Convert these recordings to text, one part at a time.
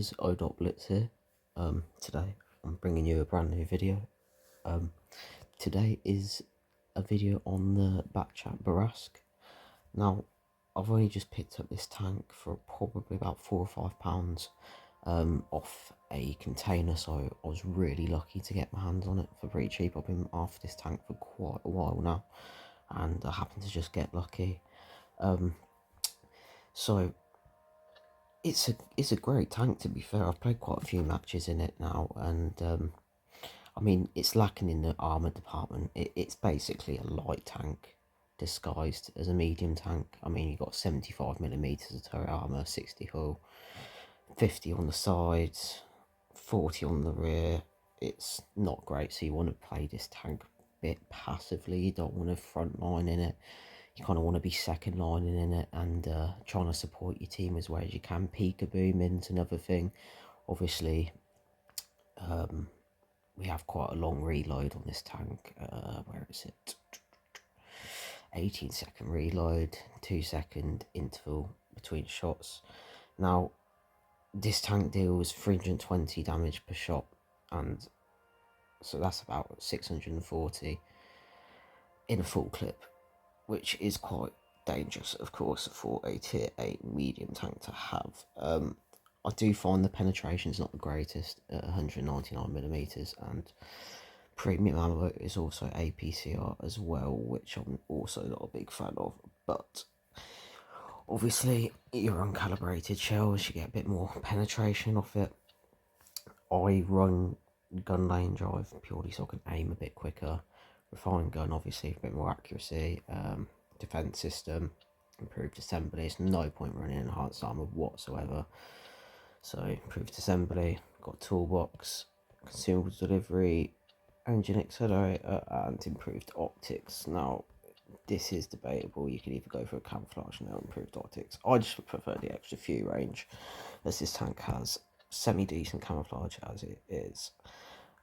It's Blitz here. Today I'm bringing you a brand new video. Today is a video on the backchat Bourrasque. Now, I've only just picked up this tank for probably about £4 or £5 off a container, so I was really lucky to get my hands on it for pretty cheap. I've been after this tank for quite a while now, and I happened to just get lucky. So it's a great tank, to be fair. I've played quite a few matches in it now, and I mean, it's lacking in the armour department. It's basically a light tank disguised as a medium tank. I mean, you've got 75mm of turret armour, 60 hull, 50 on the sides, 40 on the rear. It's not great, so you want to play this tank a bit passively. You don't want to front line in it. You kind of want to be second lining in it and trying to support your team as well as you can. Peekaboo min's another thing. Obviously, we have quite a long reload on this tank. Where is it? 18-second reload, 2-second interval between shots. Now, this tank deals 320 damage per shot, and so that's about 640 in a full clip, which is quite dangerous, of course, for a tier 8 medium tank to have. I do find the penetration is not the greatest at 199mm, and premium ammo is also APCR as well, which I'm also not a big fan of. But obviously, your uncalibrated shells, you get a bit more penetration off it. I run gun lane drive purely so I can aim a bit quicker. Refined gun, obviously, a bit more accuracy. Defense system, improved assemblies. No point running enhanced armor whatsoever. So improved assembly, got toolbox, consumable delivery, engine accelerator, and improved optics. Now, this is debatable. You could either go for a camouflage or improved optics. I just prefer the extra few range, as this tank has semi-decent camouflage as it is.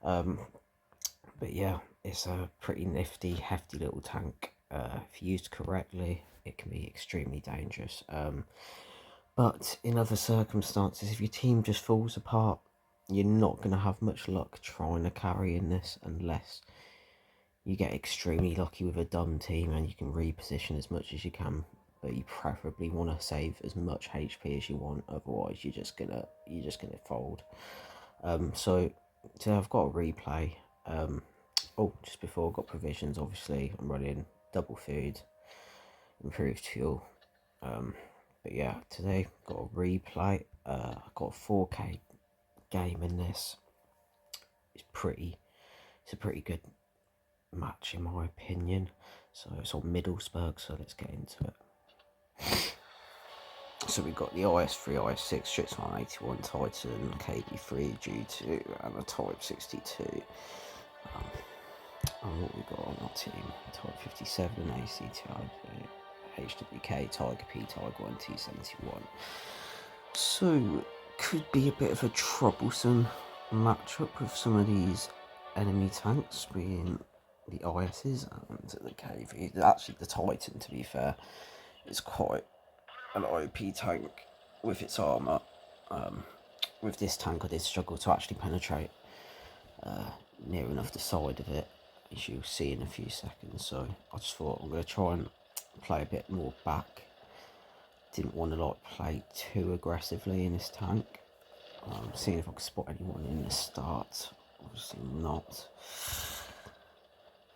But yeah, it's a pretty nifty, hefty little tank. If used correctly, it can be extremely dangerous. But in other circumstances, if your team just falls apart, you're not going to have much luck trying to carry in this unless you get extremely lucky with a dumb team and you can reposition as much as you can. But you preferably want to save as much HP as you want, otherwise you're just gonna fold. So I've got a replay. Oh, just before I got provisions, obviously I'm running double food, improved fuel. But yeah, today got a replay. I got a 4K game in this. It's a pretty good match in my opinion. So it's on Middlesbrough, so let's get into it. So we've got the IS3, IS6, Strix 181 Titan, KD3 G2, and a Type 62. And what we got on our team: Type 57, ACTI, HWK, Tiger P, Tiger 1, T71. So, could be a bit of a troublesome matchup with some of these enemy tanks, being the ISs and the KV. Actually, the Titan, to be fair, is quite an OP tank with its armour. With this tank, I did struggle to actually penetrate near enough the side of it, as you'll see in a few seconds. So I just thought I'm going to try and play a bit more back. Didn't want to play too aggressively in this tank. Seeing if I could spot anyone in the start. Obviously not.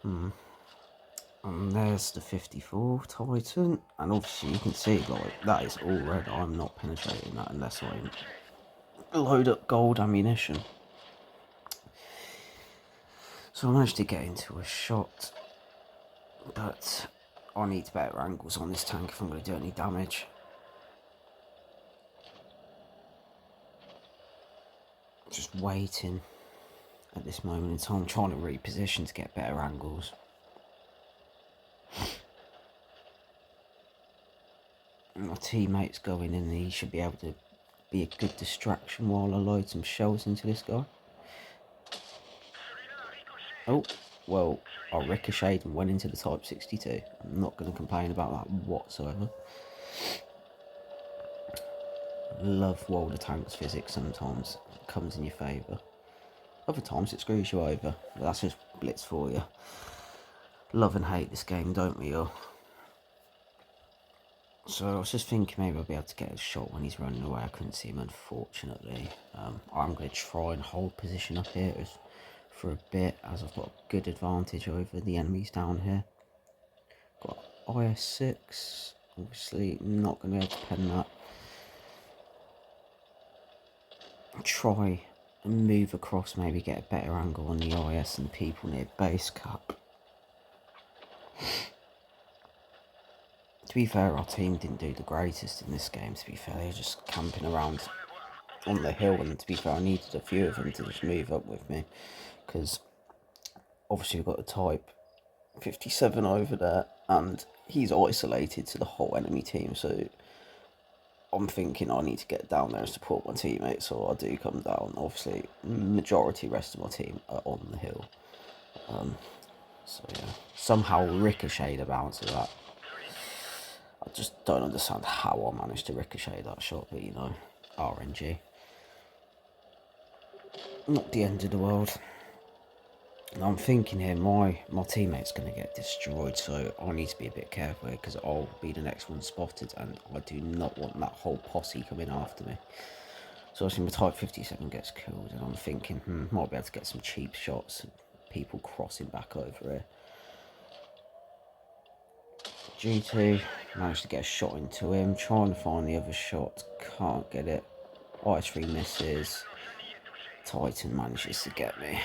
And there's the 54 Titan, and obviously you can see that is all red. I'm not penetrating that unless I load up gold ammunition. So I managed to get into a shot, but I need better angles on this tank if I'm going to do any damage. Just waiting at this moment in time, trying to reposition to get better angles. My teammate's going in and he should be able to be a good distraction while I load some shells into this guy. Oh, well, I ricocheted and went into the Type 62. I'm not going to complain about that whatsoever. Love World of Tanks physics sometimes. It comes in your favour. Other times it screws you over. But that's just Blitz for you. Love and hate this game, don't we all? So I was just thinking maybe I'll be able to get a shot when he's running away. I couldn't see him, unfortunately. I'm going to try and hold position up here for a bit, as I've got a good advantage over the enemies down here. Got IS6, obviously not going to be able to pen that. Try and move across, maybe get a better angle on the IS and people near base cap. To be fair, our team didn't do the greatest in this game, to be fair. They were just camping around on the hill, and to be fair, I needed a few of them to just move up with me, because obviously we've got the Type 57 over there, and he's isolated to the whole enemy team, so I'm thinking I need to get down there and support my teammates, so I do come down. Obviously, majority rest of my team are on the hill. So yeah, somehow ricocheted a bounce of that. I just don't understand how I managed to ricochet that shot, but you know, RNG. Not the end of the world. And I'm thinking here, my teammate's going to get destroyed, so I need to be a bit careful here, because I'll be the next one spotted, and I do not want that whole posse coming after me. So obviously my Type 57 gets killed, and I'm thinking, might be able to get some cheap shots, people crossing back over here. G2, managed to get a shot into him, trying to find the other shot, can't get it. IS3 misses, Titan manages to get me.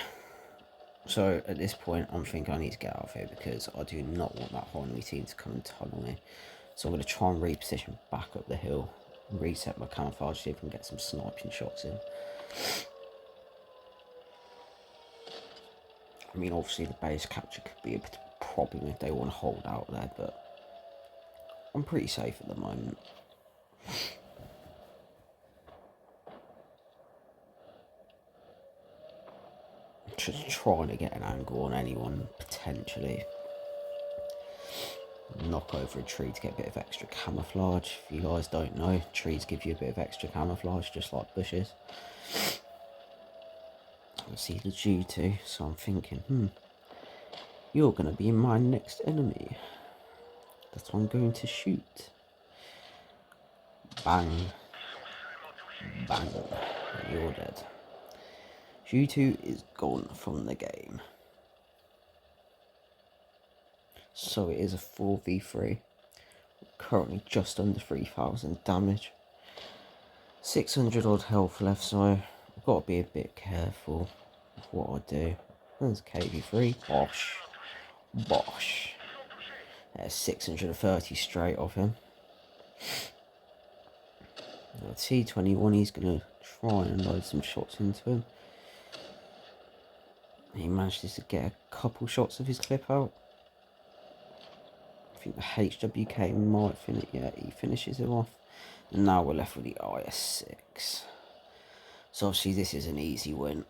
So at this point, I'm thinking I need to get out of here, because I do not want that whole enemy team to come and tunnel me. So I'm going to try and reposition back up the hill, reset my camouflage, see if I can get some sniping shots in. I mean, obviously the base capture could be a problem if they want to hold out there, but I'm pretty safe at the moment. Just trying to get an angle on anyone, potentially. Knock over a tree to get a bit of extra camouflage. If you guys don't know, trees give you a bit of extra camouflage, just like bushes. I see the G2, so I'm thinking, you're going to be my next enemy that I'm going to shoot. Bang. Bang. You're dead. G2 is gone from the game. So it is a 4v3. Currently just under 3,000 damage. 600 odd health left, so I've got to be a bit careful of what I do. There's KV3. Bosh. Bosh. There's 630 straight off him. Now, T21, he's going to try and load some shots into him. He manages to get a couple shots of his clip out. I think the HWK might finish. Yeah, he finishes him off. And now we're left with the IS6. So obviously this is an easy win.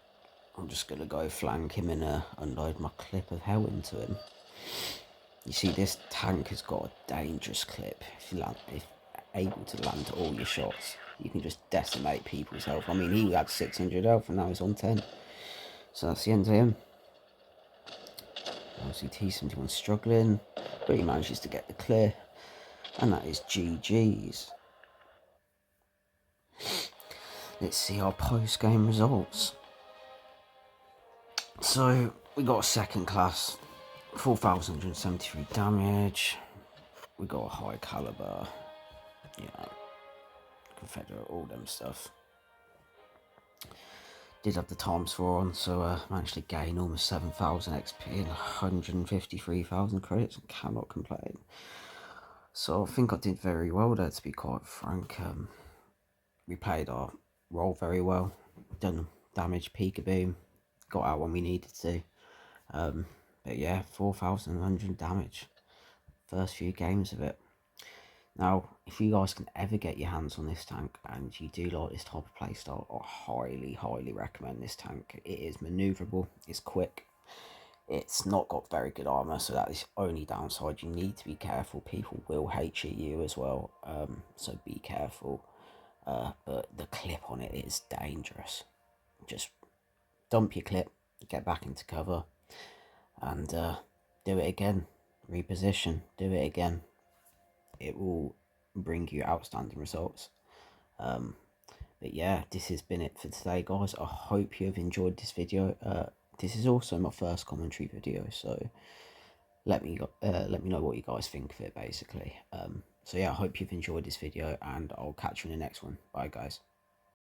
I'm just going to go flank him and unload my clip of hell into him. You see, this tank has got a dangerous clip. If you're able to land all your shots, you can just decimate people's health. I mean, he had 600 health and now he's on 10. So that's the end of him. Obviously T71 struggling, but he manages to get the clear. And that is GG's. Let's see our post-game results. So, we got a second class, 4,173 damage. We got a high caliber, Confederate, all them stuff. Did have the ×4 on, so managed to gain almost 7,000 XP and 153,000 credits, and cannot complain. So I think I did very well there, to be quite frank. We played our role very well, done damage, peekaboo, got out when we needed to. But yeah, 4,100 damage, first few games of it. Now, if you guys can ever get your hands on this tank and you do like this type of playstyle, I highly, highly recommend this tank. It is manoeuvrable, it's quick, it's not got very good armour, so that is the only downside. You need to be careful, people will HE you as well, so be careful. but the clip on it is dangerous. Just dump your clip, get back into cover, and do it again. Reposition, do it again. It will bring you outstanding results. But yeah, this has been it for today, guys. I hope you have enjoyed this video. This is also my first commentary video, so let me know what you guys think of it, basically. So yeah, I hope you've enjoyed this video, and I'll catch you in the next one. Bye, guys.